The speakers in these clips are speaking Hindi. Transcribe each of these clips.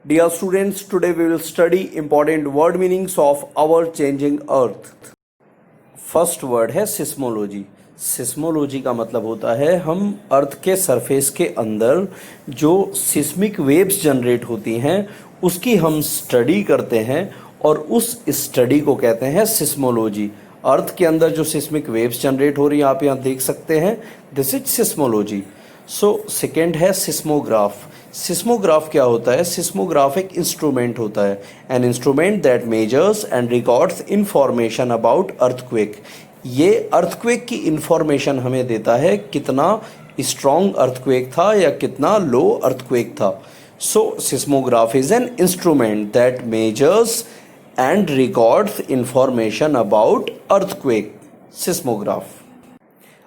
Dear students, today we will study important word meanings of our changing earth. First word है सिस्मोलॉजी। सिस्मोलॉजी का मतलब होता है हम अर्थ के सरफेस के अंदर जो सिस्मिक वेव्स जनरेट होती हैं उसकी हम स्टडी करते हैं और उस स्टडी को कहते हैं सिस्मोलॉजी। अर्थ के अंदर जो सिस्मिक वेव्स जनरेट हो रही हैं आप यहाँ देख सकते हैं, this is seismology. So second है सिस्मोग्राफ। सिस्मोग्राफ क्या होता है? सिस्मोग्राफ एक इंस्ट्रूमेंट होता है, N instrument that measures and records information about earthquake. ये अर्थक्वेक की इंफॉर्मेशन हमें देता है कितना स्ट्रॉन्ग अर्थक्वेक था या कितना लो अर्थक्वेक था। So seismograph is an instrument that measures and records information about earthquake, seismograph.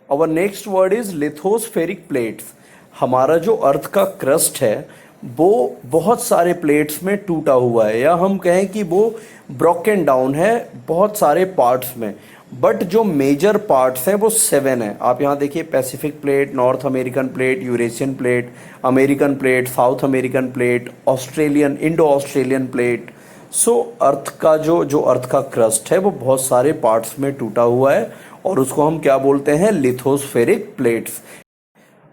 Our next word is lithospheric plates. हमारा जो अर्थ का क्रस्ट है वो बहुत सारे प्लेट्स में टूटा हुआ है, या हम कहें कि वो ब्रोकन डाउन है बहुत सारे पार्ट्स में, बट जो मेजर पार्ट्स हैं वो 7 हैं। आप यहाँ देखिए, Pacific plate, North American plate, Eurasian plate, American plate, South American plate, Australian, Indo Australian plate. So earth का जो अर्थ का क्रस्ट है वो बहुत सारे पार्ट्स में टूटा हुआ है और उसको हम क्या बोलते हैं? Lithospheric plates.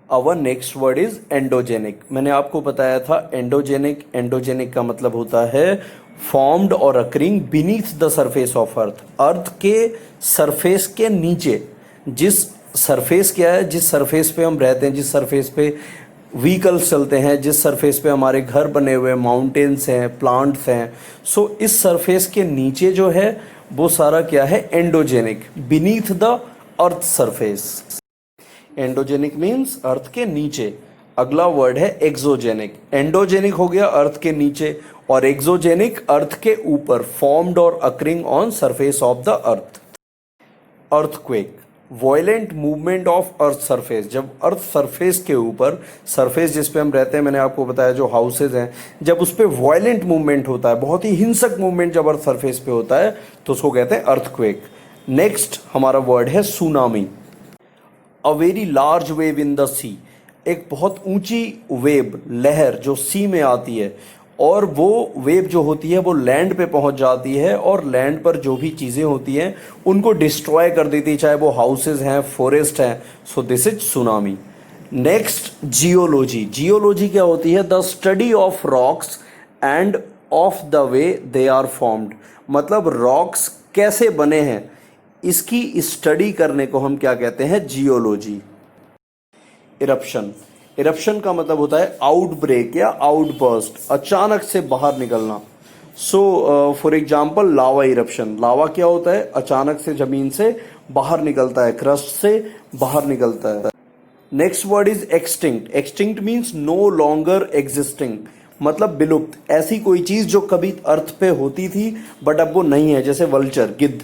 Our next word is endogenic. मैंने आपको बताया था एंडोजेनिक। एंडोजेनिक का मतलब होता है फॉर्म्ड और occurring beneath the surface of earth. Earth के सरफेस के नीचे, जिस सरफेस क्या है, जिस सरफेस पे हम रहते हैं, जिस सरफेस पे व्हीकल्स चलते हैं, जिस सरफेस पे हमारे घर बने हुए हैं, माउंटेन्स हैं, प्लांट्स हैं, सो इस सरफेस के नीचे जो है वो सारा क्या है? Endogenic, beneath the earth surface. Endogenic means earth के नीचे। अगला वर्ड है एक्सोजेनिक। एंडोजेनिक हो गया अर्थ के नीचे और एक्सोजेनिक अर्थ के ऊपर, फॉर्म्ड और occurring on surface of the earth. Earthquake, violent movement of earth surface. जब अर्थ सरफेस के ऊपर, सरफेस जिस पे हम रहते हैं, मैंने आपको बताया जो हाउसेज हैं, जब उस पर वॉयलेंट मूवमेंट होता है, बहुत ही हिंसक मूवमेंट जब अर्थ सरफेस पे होता है तो उसको कहते हैं अर्थक्वेक। नेक्स्ट हमारा वर्ड है tsunami. A very large wave in the sea. एक बहुत ऊंची वेव, लहर जो सी में आती है और वो वेव जो होती है वो लैंड पे पहुंच जाती है और लैंड पर जो भी चीज़ें होती हैं उनको डिस्ट्रॉय कर देती है, चाहे वो हाउसेज हैं, फॉरेस्ट हैं। So this is tsunami. Next geology. Geology क्या होती है? The study of rocks and of the way they are formed. मतलब रॉक्स कैसे बने हैं इसकी स्टडी करने को हम क्या कहते हैं? जियोलॉजी। इरप्शन। इरप्शन का मतलब होता है आउटब्रेक या आउटबर्स्ट, अचानक से बाहर निकलना। So for example lava eruption. Lava क्या होता है? अचानक से जमीन से बाहर निकलता है, क्रस्ट से बाहर निकलता है। Next word is extinct. Extinct means no longer existing, मतलब विलुप्त। ऐसी कोई चीज जो कभी अर्थ पे होती थी बट अब वो नहीं है, जैसे वल्चर, गिद्ध।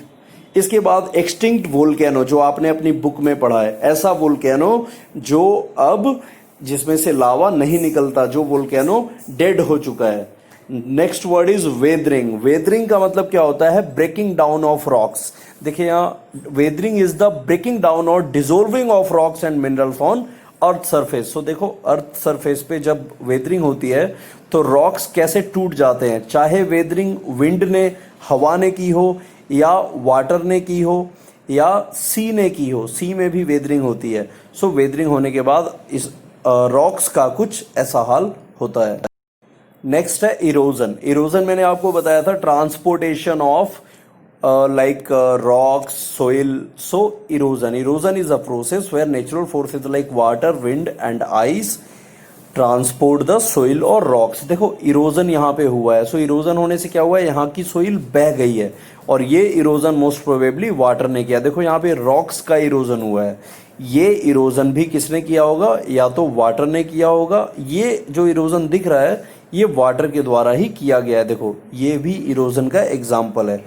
इसके बाद एक्सटिंक्ट वोल्केनो, जो आपने अपनी बुक में पढ़ा है, ऐसा वोल्केनो जो अब जिसमें से लावा नहीं निकलता, जो वोल्केनो डेड हो चुका है। Next word is weathering. Weathering का मतलब क्या होता है? Breaking down of rocks. देखिए यहाँ, weathering is the breaking down और dissolving of rocks and minerals on earth surface. So देखो, अर्थ सरफेस पे जब वेदरिंग होती है तो रॉक्स कैसे टूट जाते हैं, चाहे वेदरिंग विंड ने, हवा ने की हो, या वाटर ने की हो, या सी ने की हो। सी में भी वेदरिंग होती है। सो वेदरिंग होने के बाद इस रॉक्स का कुछ ऐसा हाल होता है। नेक्स्ट है इरोजन। इरोजन मैंने आपको बताया था transportation of like rocks, soil. So erosion is a process where natural forces like water, wind and ice transport the soil और रॉक्स। देखो इरोजन यहाँ पे हुआ है। सो इरोजन होने से क्या हुआ है? यहाँ की सोइल बह गई है और ये इरोजन मोस्ट प्रोबेबली वाटर ने किया। देखो यहाँ पे रॉक्स का इरोजन हुआ है। ये इरोजन भी किसने किया होगा? या तो वाटर ने किया होगा। ये जो इरोजन दिख रहा है ये वाटर के द्वारा ही किया गया है। देखो ये भी इरोजन का एग्जाम्पल है।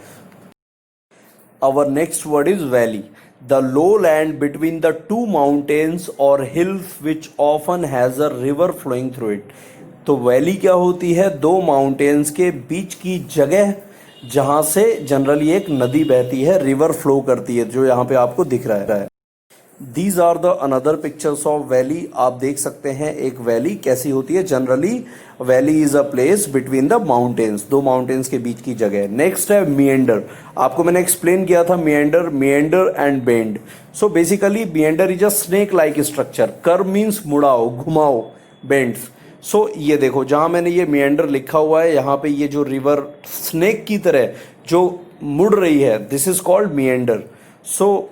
Our next word is valley. The lowland between the two mountains or hills which often has a river flowing through it. तो वैली क्या होती है? दो माउंटेन्स के बीच की जगह जहां से जनरली एक नदी बहती है, रिवर फ्लो करती है, जो यहाँ पे आपको दिख रहा है। These are the another pictures of valley. आप देख सकते हैं एक वैली कैसी होती है। Generally valley is a place between the mountains, दो माउंटेन्स के बीच की जगह। नेक्स्ट है मिएंडर। आपको मैंने एक्सप्लेन किया था meander and bend. So basically meander is a snake like structure. Curve means मुड़ाओ, घुमाओ, बेंड्स। सो ये देखो जहां मैंने ये मिएंडर लिखा हुआ है, यहाँ पे ये जो रिवर स्नेक की तरह जो मुड़ रही है, दिस इज कॉल्ड मिएंडर। सो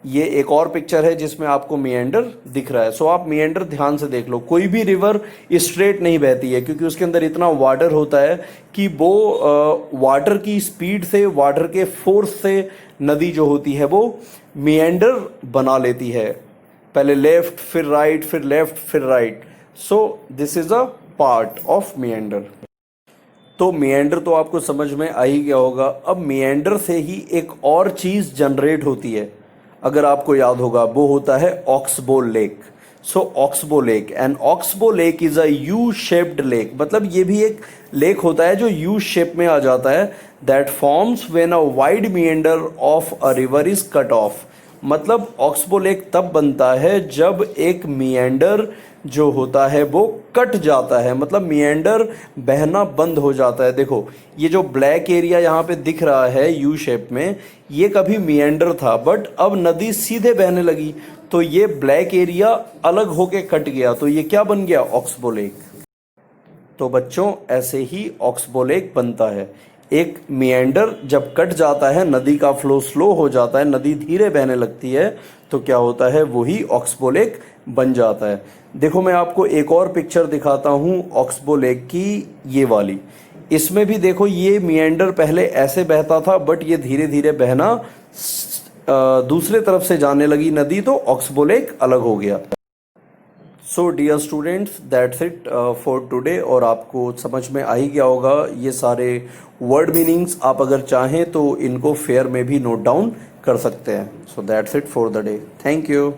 ये एक और पिक्चर है जिसमें आपको मिएंडर दिख रहा है। सो आप मिएंडर ध्यान से देख लो। कोई भी रिवर स्ट्रेट नहीं बहती है क्योंकि उसके अंदर इतना वाटर होता है कि वो वाटर की स्पीड से, वाटर के फोर्स से नदी जो होती है वो मिएंडर बना लेती है। पहले लेफ्ट फिर राइट, फिर लेफ्ट फिर right. So this is a part of meander. तो मिएंडर तो आपको समझ में आ ही गया होगा। अब मिएंडर से ही एक और चीज जनरेट होती है, अगर आपको याद होगा, वो होता है oxbow lake. So oxbow lake, and oxbow lake is a U shaped lake. मतलब ये भी एक लेक होता है जो यू शेप में आ जाता है। That forms when a wide meander of a river is cut off. मतलब ऑक्सबो लेक तब बनता है जब एक मिएंडर जो होता है वो कट जाता है, मतलब मिएंडर बहना बंद हो जाता है। देखो ये जो ब्लैक एरिया यहाँ पे दिख रहा है यू शेप में, ये कभी मिएंडर था, बट अब नदी सीधे बहने लगी तो ये ब्लैक एरिया अलग होके कट गया, तो ये क्या बन गया? Oxbow lake. तो बच्चों ऐसे ही ऑक्सबो लेक बनता है। एक मिएंडर जब कट जाता है, नदी का फ्लो स्लो हो जाता है, नदी धीरे बहने लगती है, तो क्या होता है? वही ऑक्सबो लेक बन जाता है। देखो मैं आपको एक और पिक्चर दिखाता हूँ ऑक्सबो लेक की, ये वाली। इसमें भी देखो ये मिएंडर पहले ऐसे बहता था, बट ये धीरे धीरे बहना दूसरे तरफ से जाने लगी नदी, तो ऑक्सबो लेक अलग हो गया। So dear students, that's it for today. और आपको समझ में आ ही गया होगा ये सारे वर्ड मीनिंग्स। आप अगर चाहें तो इनको फेयर में भी नोट डाउन कर सकते हैं। So that's it for the day. Thank you.